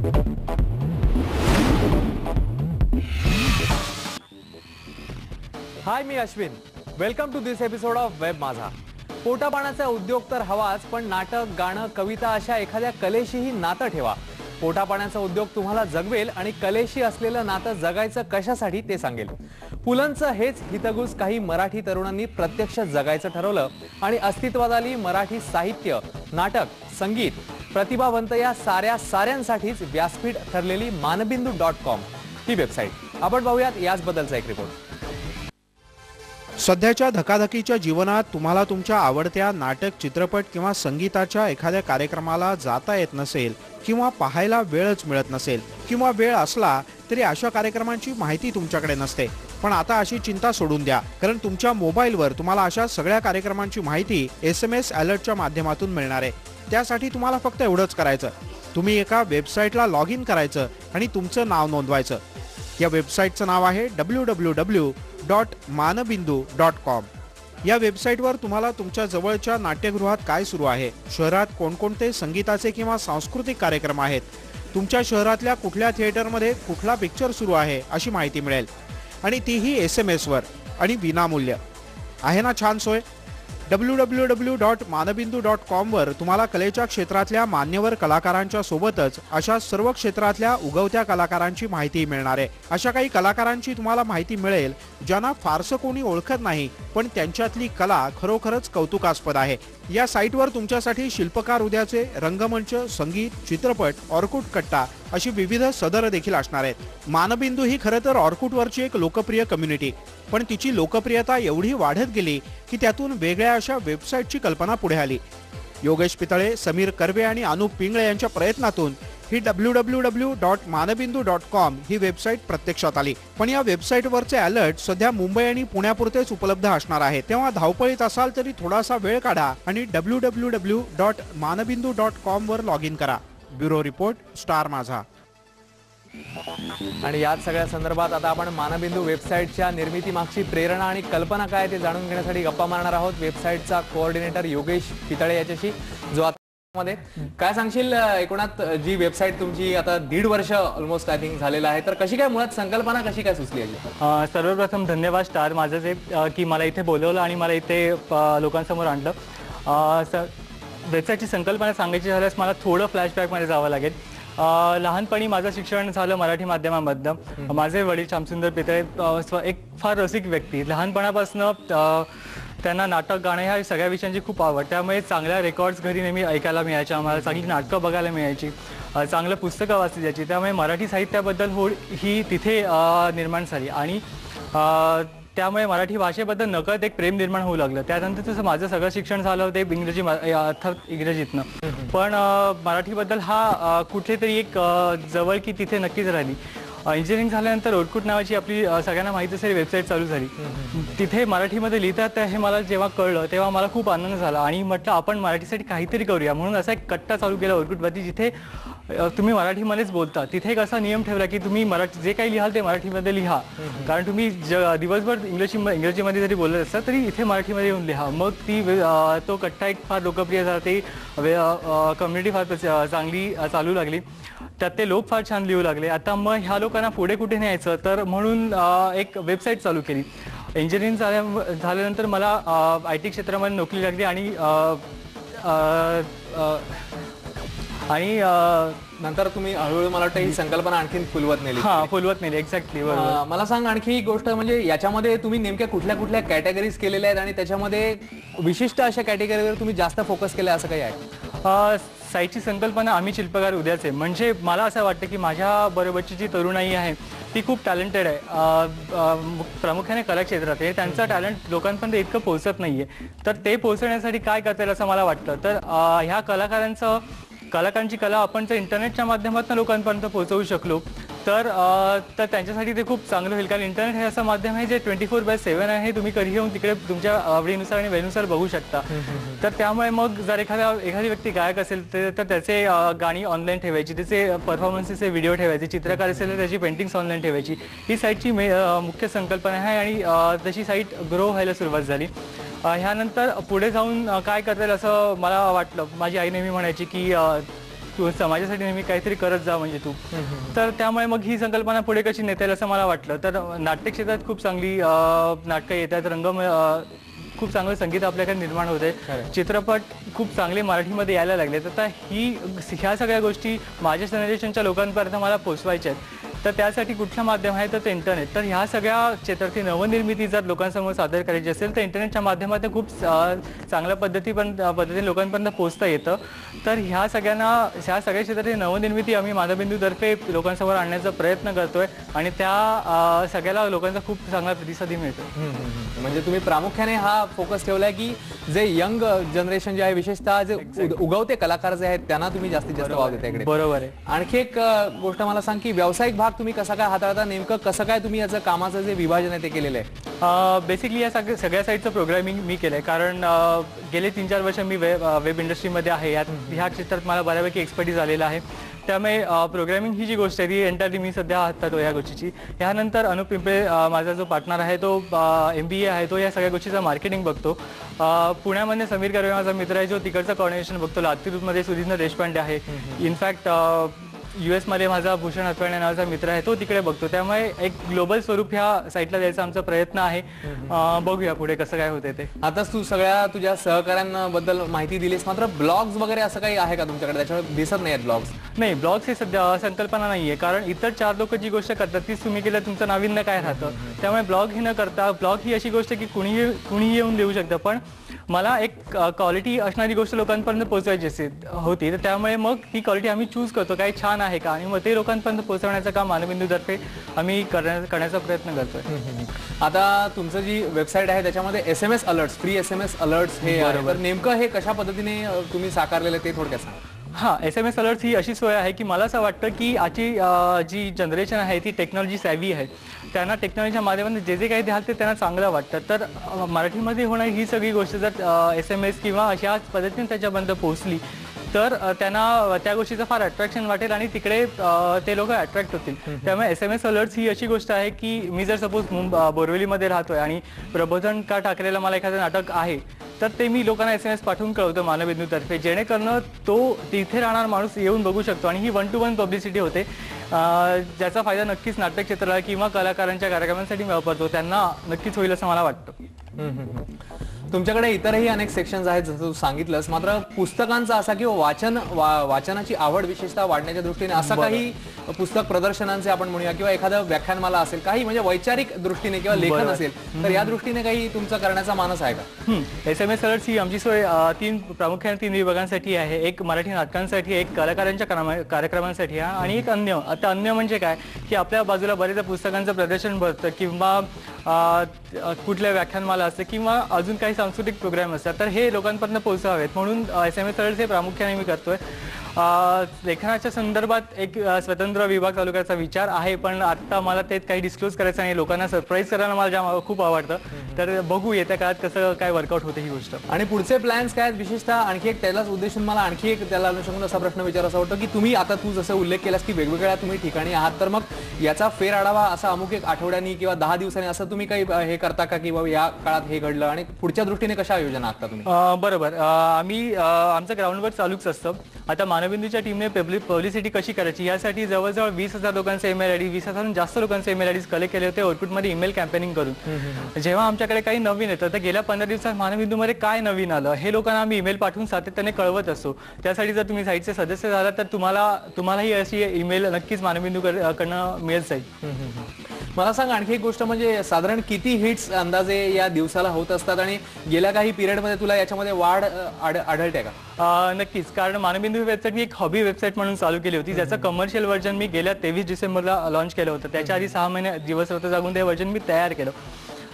हाय, मी Ashwin. Welcome to this episode of web Majha. पोटापाण्याचा उद्योग तर हवाच, पण नाटक, गाणं, कविता अशा एखाद्या कलेशीही नातं ठेवा. पोटापाण्याचा उद्योग तुम्हाला जगवेल आणि कलेशी असलेलं नातं जगायचं कशासाठी ते सांगेल. पुलंचं हेच हितगुज काही मराठी तरुणांनी प्रत्यक्ष जगायचं ठरवलं आणि अस्तित्वात आली मराठी साहित्य, नाटक, संगीत, प्रतिभावंत या साऱ्यांसाठीच व्यासपीठ ठरलेली मानबिंदू.com ही वेबसाईट. आपण पाहूयात याचबद्दलचा एक रिपोर्ट. सध्याच्या धकाधकीच्या जीवनात तुम्हाला तुमच्या आवडत्या नाटक, चित्रपट किंवा संगीताच्या एखाद्या कार्यक्रमाला जाता येत नसेल किंवा पाहायला वेळच मिळत नसेल किंवा वेळ असला तरी अशा कार्यक्रमांची माहिती तुमच्याकडे नसते. पण आता अशी चिंता सोडून द्या, कारण तुमच्या मोबाईलवर तुम्हाला अशा सगळ्या कार्यक्रमांची माहिती SMS अलर्टच्या माध्यमातून मिळणार आहे. त्यासाठी तुम्हाला फक्त एवढंच करायचं, तुम्ही एका वेबसाईटला लॉग इन करायचं आणि तुमचं नाव नोंदवायचं. या वेबसाईटचं नाव आहे www.manabindu.com. या वेबसाईटवर तुम्हाला तुमच्या जवळच्या नाट्यगृहात काय सुरू आहे, शहरात कोणकोणते संगीताचे किंवा सांस्कृतिक कार्यक्रम आहेत, तुमच्या शहरातल्या कुठल्या थिएटरमध्ये कुठला पिक्चर सुरू आहे अशी माहिती मिळेल. आणि तीही SMS वर आणि विनामूल्य. आहे ना छान सोय? www.manabindu.com वर तुम्हाला कलेच्या क्षेत्रातल्या मान्यवर कलाकारांच्या सोबतच अशा सर्व क्षेत्रातल्या उगवत्या कलाकारांची माहिती मिळणार आहे. अशा काही कलाकारांची तुम्हाला माहिती मिळेल ज्यांना फारसं कोणी ओळखत नाही, पण त्यांच्यातली कला खरोखरच कौतुकास्पद आहे. या साईटवर तुमच्यासाठी शिल्पकार उद्याचे, रंगमंच, संगीत, चित्रपट, ऑर्कुट कट्टा अशी विविध सदर देखील असणार आहेत. मानबिंदू ही खरं तर ऑर्कुटवरची एक लोकप्रिय कम्युनिटी, पण तिची लोकप्रियता एवढी वाढत गेली की त्यातून वेगळ्या अशा वेबसाईटची कल्पना पुढे आली. योगेश पितळे, समीर कर्वे आणि अनुप पिंगळे यांच्या प्रयत्नातून ही www.manabindu.com ही वेबसाईट प्रत्यक्षात आली. पण या वेबसाईटवरचे अलर्ट सध्या मुंबई आणि पुण्यापुरतेच उपलब्ध असणार आहेत. तेव्हा धावपळीत असाल तरी थोडासा वेळ काढा आणि www.manabindu.com वर लॉग इन करा. ब्युरो रिपोर्ट, स्टार माझा. आणि याच सगळ्या संदर्भात आता आपण मानबिंदू वेबसाईटच्या निर्मिती मागची प्रेरणा आणि कल्पना काय ते जाणून घेण्यासाठी गप्पा मारणार आहोत वेबसाईटचा कोऑर्डिनेटर योगेश पितळे याच्याशी, जो मध्ये काय सांगशील. एकूणात जी वेबसाईट तुमची आता 1.5 वर्ष ऑलमोस्ट आय थिंक झालेला आहे, तर कशी काय मुळात संकल्पना कशी काय सुचली आहे? सर्वप्रथम धन्यवाद स्टार माझं की मला इथे बोलवलं आणि मला इथे लोकांसमोर आणलं. वेबसाईटची संकल्पना सांगायची झाल्यास मला थोडं फ्लॅशबॅकमध्ये जावं लागेल. लहानपणी माझं शिक्षण झालं मराठी माध्यमामधनं. माझे वडील श्यामसुंदर पितळे एक फार रसिक व्यक्ती. लहानपणापासून त्यांना नाटक, गाणं ह्या सगळ्या विषयांची खूप आवड. त्यामुळे चांगल्या रेकॉर्ड्स घरी नेहमी ऐकायला मिळायच्या, आम्हाला चांगली नाटकं बघायला मिळायची, चांगलं पुस्तकं वाचली जायची. त्यामुळे मराठी साहित्याबद्दल होड ही तिथे निर्माण झाली आणि त्यामुळे मराठी भाषेबद्दल नकळत एक प्रेम निर्माण होऊ लागलं. त्यानंतर तसं माझं सगळं शिक्षण झालं ते अर्थात इंग्रजीतनं, पण मराठीबद्दल हा कुठेतरी एक जवळकी तिथे नक्कीच राहिली. इंजिनिअरिंग झाल्यानंतर ऑर्कुट नावाची आपली सगळ्यांना माहिती असेल वेबसाईट चालू झाली. तिथे मराठीमध्ये लिहितात हे मला जेव्हा कळलं तेव्हा मला खूप आनंद झाला आणि म्हटलं आपण मराठीसाठी काहीतरी करूया. म्हणून असा एक कट्टा चालू केला ऑर्कुटवरती, जिथे तुम्ही मराठीमध्येच बोलता. तिथे एक असा नियम ठेवला की तुम्ही मराठी जे काही लिहाल ते मराठीमध्ये लिहा, कारण तुम्ही दिवसभर इंग्रजीमध्ये जरी बोलत असता तरी इथे मराठीमध्ये येऊन लिहा. मग तो कट्टा एक फार लोकप्रिय झाला. ते कम्युनिटी फार चांगली चालू लागली, त्यात ते लोक फार छान लिहू लागले. आता मग ह्या लोकांना पुढे कुठे न्यायचं, तर म्हणून एक वेबसाईट चालू केली. इंजिनिअरिंग झाल्यानंतर मला IT क्षेत्रामध्ये नोकरी लागली आणि नंतर तुम्ही हळूहळू मला वाटतं ही संकल्पना आणखी फुलवत नेली. फुलवत नेली. एक्झॅक्टली. मला सांग आणखी एक गोष्ट, म्हणजे याच्यामध्ये तुम्ही नेमक्या कुठल्या कुठल्या कॅटेगरीज केलेल्या आहेत आणि त्याच्यामध्ये विशिष्ट अशा कॅटेगरीवर तुम्ही जास्त फोकस केला असं काही आहे? साईटची संकल्पना आम्ही शिल्पकार उद्याचे, म्हणजे मला असं वाटतं की माझ्या बरोबरची जी तरुणाई आहे ती खूप टॅलेंटेड आहे, प्रामुख्याने कला क्षेत्रात आहे. त्यांचा टॅलेंट लोकांपर्यंत इतकं पोहोचत नाहीये, तर ते पोहोचण्यासाठी काय करता येईल असं मला वाटतं. तर ह्या कलाकारांची कला आपण जर इंटरनेटच्या माध्यमातून लोकांपर्यंत पोहोचवू शकलो तर त्यांच्यासाठी ते खूप चांगलं होईल. कारण इंटरनेट हे असं माध्यम आहे जे 24/7 आहे. तुम्ही कधी येऊन तिकडे तुमच्या आवडीनुसार आणि वेळेनुसार बघू शकता. तर त्यामुळे मग जर एखादी व्यक्ती गायक असेल तर त्याचे गाणी ऑनलाईन ठेवायची, त्याचे परफॉर्मन्सेसचे व्हिडिओ ठेवायचे, चित्रकार असेल तर त्याची पेंटिंग्स ऑनलाईन ठेवायची. ही साईटची मुख्य संकल्पना आहे आणि तशी साईट ग्रो व्हायला सुरुवात झाली. ह्यानंतर पुढे जाऊन काय करता येईल असं मला वाटलं. माझी आई नेहमी म्हणायची की तू समाजासाठी नेहमी काहीतरी करत जा म्हणजे तू. तर त्यामुळे मग ही संकल्पना पुढे कशी नेता येईल असं मला वाटलं. तर नाट्य क्षेत्रात खूप चांगली नाटकं येतात, खूप चांगलं संगीत आपल्याकडे निर्माण होते, चित्रपट खूप चांगले मराठीमध्ये यायला लागले. तर आता ह्या सगळ्या गोष्टी माझ्या जनरेशनच्या लोकांपर्यंत मला पोचवायच्या आहेत. तर त्यासाठी कुठलं माध्यम आहे तर ते इंटरनेट. तर ह्या सगळ्या क्षेत्रातली नवनिर्मिती जर लोकांसमोर सादर करायची असेल तर इंटरनेटच्या माध्यमातून खूप चांगल्या पद्धतीने लोकांपर्यंत पोहोचता येतं. तर ह्या सगळ्या क्षेत्रातली नवनिर्मिती आम्ही मानवबिंदूतर्फे लोकांसमोर आणण्याचा प्रयत्न करतोय आणि त्या सगळ्याला लोकांचा खूप चांगला प्रतिसाद मिळतो. म्हणजे तुम्ही प्रामुख्याने हा फोकस ठेवलाय की जे यंग जनरेशन जे आहे, विशेषतः जे उगवते कलाकार जे आहेत त्यांना तुम्ही जास्तीत जास्त वाव देता इकडे. बरोबर आहे. आणखी एक गोष्ट मला सांग की व्यावसायिक भाग तुम्ही कसा काय हाताळता, नेमकं कसं काय तुम्ही याचं कामाचं जे विभाजन आहे ते केलेलं आहे? बेसिकली या सगळ्या साईडचं प्रोग्रामिंग मी केलंय, कारण गेले 3-4 वर्ष मी वेब इंडस्ट्रीमध्ये आहे. ह्या क्षेत्रात मला बऱ्यापैकी एक्सपर्टीज आलेला आहे. त्यामुळे प्रोग्रामिंग ही जी गोष्ट आहे ती एंटायरली मी सध्या हातात या गोष्टीची. ह्यानंतर अनुप पिंपळे माझा जो पार्टनर आहे तो MBA आहे, तो या सगळ्या गोष्टीचा मार्केटिंग बघतो. पुण्यामध्ये समीर कर्वे माझा मित्र आहे जो तिकडचं कॉर्डिनेशन बघतो. लातूरमध्ये सुधींद्र देशपांडे आहे. इनफॅक्ट US मध्ये माझा भूषण हतवाणे नावाचा मित्र आहे, तो तिकडे बघतो. त्यामुळे एक ग्लोबल स्वरूप ह्या साईटला द्यायचा आमचा प्रयत्न आहे. बघूया पुढे कसं काय होते ते. आताच तू सगळ्या तुझ्या सहकाऱ्यांबद्दल माहिती दिलीस, मात्र ब्लॉग्स वगैरे असं काही आहे का तुमच्याकडे? त्याच्यावर दिसत नाही आहेत ब्लॉग्स. नाही, ब्लॉग्स ही सध्या संकल्पना नाहीये, कारण इतर 4 लोक जी गोष्ट करतात तीच तुम्ही केलं तुमचं नाविन्य काय राहतं. त्यामुळे ब्लॉग ही न करता, ब्लॉग ही अशी गोष्ट की कुणीही येऊन देऊ शकतं, पण मला एक क्वालिटी असणारी गोष्ट लोकांपर्यंत पोहोचवायची होती. तर त्यामुळे मग ती क्वालिटी आम्ही चूज करतो, काही छान आहे का, आणि मग ते लोकांपर्यंत पोहोचवण्याचं काम मानवबिंदूतर्फे आम्ही करण्याचा प्रयत्न करतोय. आता तुमचं जी वेबसाईट आहे त्याच्यामध्ये SMS alerts, free SMS alerts हे आहे, तर नेमकं हे कशा पद्धतीने तुम्ही साकारलेलं ते थोडक्यात सांगा. हां, SMS अलर्ट्स ही अशी सोय आहे की मला असं वाटतं की आजची जी जनरेशन आहे ती टेक्नॉलॉजी सॅव्ही आहे. त्यांना टेक्नॉलॉजीच्या माध्यमातून जे काही द्याल ते त्यांना चांगलं वाटतं. तर मराठीमध्ये होणारी ही सगळी गोष्ट जर SMS किंवा अशा पद्धतीने त्याच्यापर्यंत पोहोचली तर त्यांना त्या गोष्टीचं फार अट्रॅक्शन वाटेल आणि तिकडे ते लोक अट्रॅक्ट होतील. त्यामुळे SMS अलर्ट्स ही अशी गोष्ट आहे की मी जर सपोज बोरवलीमध्ये राहतोय आणि प्रबोधन का ठाकरेला मला एखादं नाटक आहे तर ते मी लोकांना SMS पाठवून कळवतो मानवबिंदूतर्फे, जेणेकरून तो तिथे राहणार माणूस येऊन बघू शकतो आणि ही 1-to-1 पब्लिसिटी होते, ज्याचा फायदा नक्कीच नाट्य क्षेत्राला किंवा कलाकारांच्या कार्यक्रमांसाठी वापरतो त्यांना नक्कीच होईल असं मला वाटतं. तुमच्याकडे इतरही अनेक सेक्शन्स आहेत जसं तू सांगितलंस, मात्र पुस्तकांचा असा किंवा वाचनाची आवड विशेषतः वाढण्याच्या दृष्टीने असं काही पुस्तक प्रदर्शनांचे आपण म्हणूया किंवा एखादं व्याख्यानमाला असेल, काही म्हणजे वैचारिक दृष्टीने किंवा लेखन असेल तर या दृष्टीने काही तुमचा करण्याचा मानस आहे का? SMS अलर्ट्स ही आमची सोय प्रामुख्याने 3 विभागांसाठी आहे. एक मराठी नाटकांसाठी, एक कलाकारांच्या कार्यक्रमांसाठी आहे आणि एक अन्य. आता अन्य म्हणजे काय की आपल्या बाजूला बरेच पुस्तकांचं प्रदर्शन भरतं किंवा कुठल्या व्याख्यानमाला असते किंवा अजून काही सांस्कृतिक प्रोग्राम असतात, तर हे लोकांपर्यंत पोहोचावेत म्हणून SMS अलर्ट्स हे प्रामुख्याने मी करतोय. लेखनाच्या संदर्भात एक स्वतंत्र विभाग चालू करायचा विचार आहे, पण आता मला ते काही डिस्क्लोज करायचं नाही. लोकांना सरप्राईज करायला मला खूप आवडतं, तर बघू येत्या काळात कसं काय वर्कआउट होते ही गोष्ट. आणि पुढचे प्लॅन्स काय आहेत? विशेषतः आणखी एक त्यालाच उद्देशून मला आणखी एक त्याला अनुषंगाने असा प्रश्न विचारायचा होता की तुम्ही आता तू जसं उल्लेख केलास की वेगवेगळ्या तुम्ही ठिकाणी आहात, तर मग याचा फेर आढावा असा अमुक एक आठवड्यांनी किंवा 10 दिवसांनी असं तुम्ही काही हे करता का की बाबा या काळात हे घडलं आणि पुढच्या दृष्टीने कशा योजना आखता तुम्ही? बरोबर, आम्ही आमचं ग्राउंडवर चालूच असतं. आता मानवबिंदूच्या टीमने पब्लिसिटी कशी करायची यासाठी जवळजवळ 20,000 लोकांचे ईमेल आयडी, 20,000 जास्त लोकांचे ईमेल आयडीज कलेक्ट केले होते ऑर्कुटमध्ये ईमेल कॅम्पेनिंग करून. जेव्हा आमच्याकडे काही नवीन येतं तर गेल्या 15 दिवसात मानवबिंदूमध्ये काय नवीन आलं हे लोकांना आम्ही ईमेल पाठवून सातत्याने कळवत असतो. त्यासाठी जर तुम्ही साईटचे सदस्य झालात तर तुम्हालाही अशी ईमेल नक्कीच मानवबिंदूकडनं मिळत जाईल. मला सांग आणखी एक गोष्ट, म्हणजे साधारण किती हिट्स अंदाजे या दिवसाला होत असतात आणि गेल्या काही पिरियडमध्ये तुला याच्यामध्ये वाढ आढळते का? नक्कीच, कारण मानवबिंदू वेबसाईट मी एक हॉबी वेबसाईट म्हणून चालू केली होती, ज्याचं कमर्शियल व्हर्जन मी गेल्या 23 डिसेंबरला लॉन्च केलं होतं. त्याच्या आधी 6 महिने दिवस जागून ते व्हर्जन मी तयार केलं.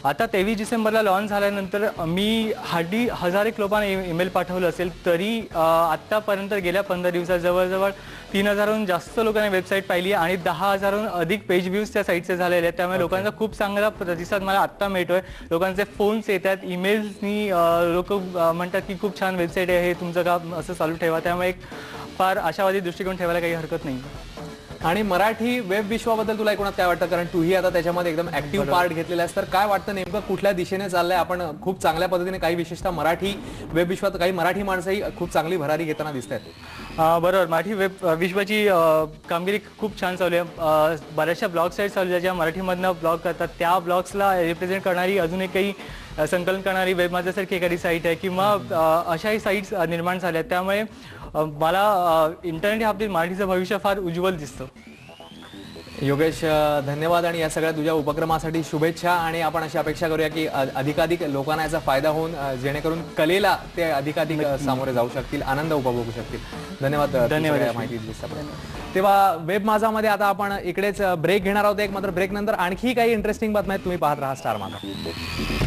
आता 23 डिसेंबरला लॉन्च झाल्यानंतर मी हार्डली 1000 लोकांना ईमेल पाठवलं असेल, तरी आत्तापर्यंत गेल्या 15 दिवसात जवळजवळ 3000हून जास्त लोकांनी वेबसाईट पाहिली आणि 10,000हून अधिक पेज व्ह्यूज त्या साईटचे झालेले आहेत. त्यामुळे लोकांचा खूप चांगला प्रतिसाद मला आत्ता मिळतोय. लोकांचे फोन्स येतात, ईमेल्सनी लोक म्हणतात की खूप छान वेबसाईट आहे, तुमचं काम असं चालू ठेवा. त्यामुळे एक फार आशावादी दृष्टिकोन ठेवायला काही हरकत नाही. आणि मराठी वेब विश्वाबद्दल तुला एकूणात काय वाटतं? कारण तूही आता त्याच्यामध्ये एकदम ऍक्टिव्ह पार्ट घेतलेला आहेस, तर काय वाटतं नेमकं कुठल्या दिशेने चाललंय? आपण खूप चांगल्या पद्धतीने काही विशेषतः मराठी वेब विश्वात काही मराठी माणसंही खूप चांगली भरारी घेताना दिसत आहेत. बरोबर. मराठी वेब विश्वाची कामगिरी खूप छान चालू आहे. बऱ्याचशा ब्लॉग साईट चालू आहेत ज्या मराठीमधनं ब्लॉग करतात. त्या ब्लॉग्सला रिप्रेझेंट करणारी अजून एक काही संकलन करणारी वेब माझ्यासारखी एखादी साईट आहे किंवा अशाही साईट्स निर्माण झाल्या आहेत. त्यामुळे मला इंटरनेट या बाबतीत मराठीचं भविष्य फार उज्ज्वल दिसतं. योगेश, धन्यवाद आणि या सगळ्या तुझ्या उपक्रमासाठी शुभेच्छा. आणि आपण अशी अपेक्षा करूया की अधिकाधिक लोकांना याचा फायदा होऊन जेणेकरून कलेला ते अधिकाधिक सामोरे जाऊ शकतील, आनंद उपभोगू शकतील. धन्यवाद. माहिती दिली. तेव्हा वेब माझामध्ये आता आपण इकडेच ब्रेक घेणार आहोत. एक मात्र ब्रेक नंतर आणखी काही इंटरेस्टिंग बातम्या तुम्ही पाहत राहा स्टार माझा.